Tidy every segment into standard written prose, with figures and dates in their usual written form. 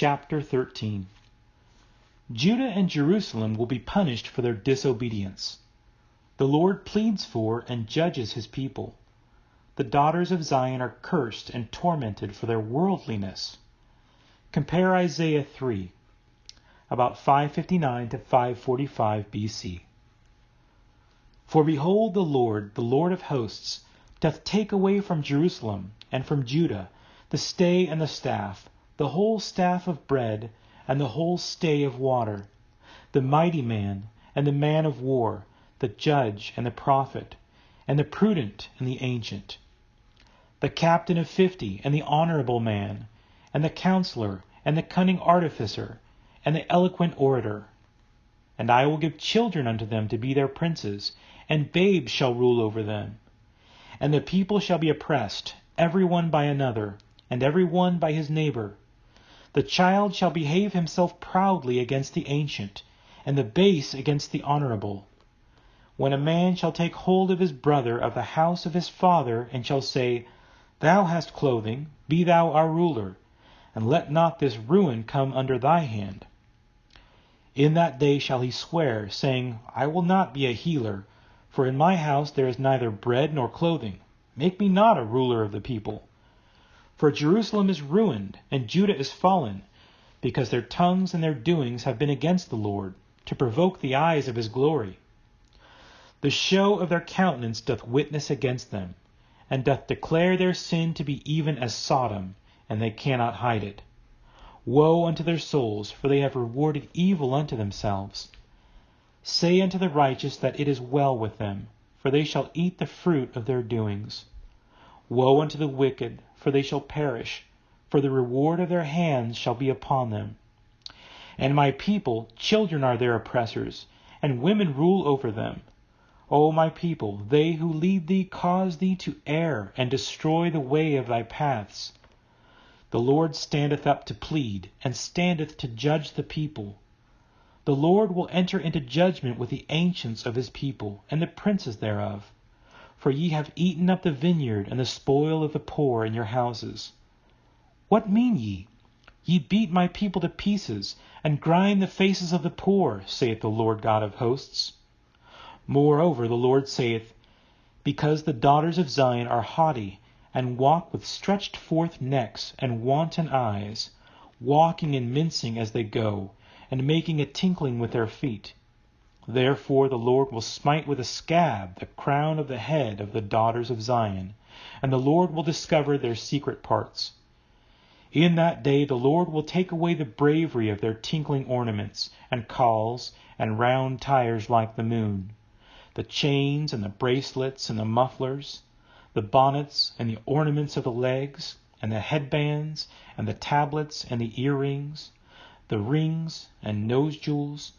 Chapter 13. Judah and Jerusalem will be punished for their disobedience. The Lord pleads for and judges his people. The daughters of Zion are cursed and tormented for their worldliness. Compare Isaiah 3, about 559 to 545 BC. For behold, the Lord of hosts, doth take away from Jerusalem and from Judah the stay and the staff, the whole staff of bread, and the whole stay of water, the mighty man, and the man of war, the judge and the prophet, and the prudent and the ancient, the captain of 50, and the honorable man, and the counselor, and the cunning artificer, and the eloquent orator. And I will give children unto them to be their princes, and babes shall rule over them. And the people shall be oppressed, every one by another, and every one by his neighbor. The child shall behave himself proudly against the ancient, and the base against the honorable. When a man shall take hold of his brother of the house of his father, and shall say, Thou hast clothing, be thou our ruler, and let not this ruin come under thy hand. In that day shall he swear, saying, I will not be a healer, for in my house there is neither bread nor clothing. Make me not a ruler of the people. For Jerusalem is ruined, and Judah is fallen, because their tongues and their doings have been against the Lord, to provoke the eyes of his glory. The show of their countenance doth witness against them, and doth declare their sin to be even as Sodom, and they cannot hide it. Woe unto their souls, for they have rewarded evil unto themselves. Say unto the righteous that it is well with them, for they shall eat the fruit of their doings. Woe unto the wicked, for they shall perish, for the reward of their hands shall be upon them. And my people, children are their oppressors, and women rule over them. O my people, they who lead thee cause thee to err, and destroy the way of thy paths. The Lord standeth up to plead, and standeth to judge the people. The Lord will enter into judgment with the ancients of his people, and the princes thereof. For ye have eaten up the vineyard and the spoil of the poor in your houses. What mean ye? Ye beat my people to pieces, and grind the faces of the poor, saith the Lord God of hosts. Moreover the Lord saith, Because the daughters of Zion are haughty, and walk with stretched forth necks and wanton eyes, walking and mincing as they go, and making a tinkling with their feet. Therefore the Lord will smite with a scab the crown of the head of the daughters of Zion, and the Lord will discover their secret parts. In that day the Lord will take away the bravery of their tinkling ornaments, and cauls, and round tires like the moon, the chains and the bracelets and the mufflers, the bonnets and the ornaments of the legs, and the headbands, and the tablets and the earrings, the rings and nose jewels,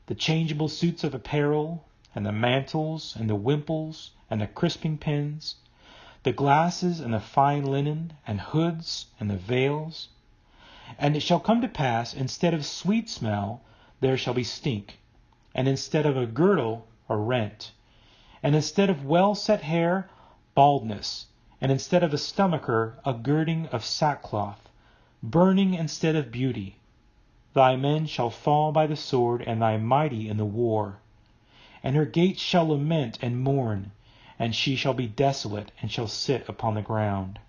the changeable suits of apparel, and the mantles, and the wimples, and the crisping pins, the glasses, and the fine linen, and hoods, and the veils. And it shall come to pass, instead of sweet smell, there shall be stink, and instead of a girdle, a rent, and instead of well-set hair, baldness, and instead of a stomacher, a girding of sackcloth, burning instead of beauty. Thy men shall fall by the sword, and thy mighty in the war. And her gates shall lament and mourn, and she shall be desolate, and shall sit upon the ground.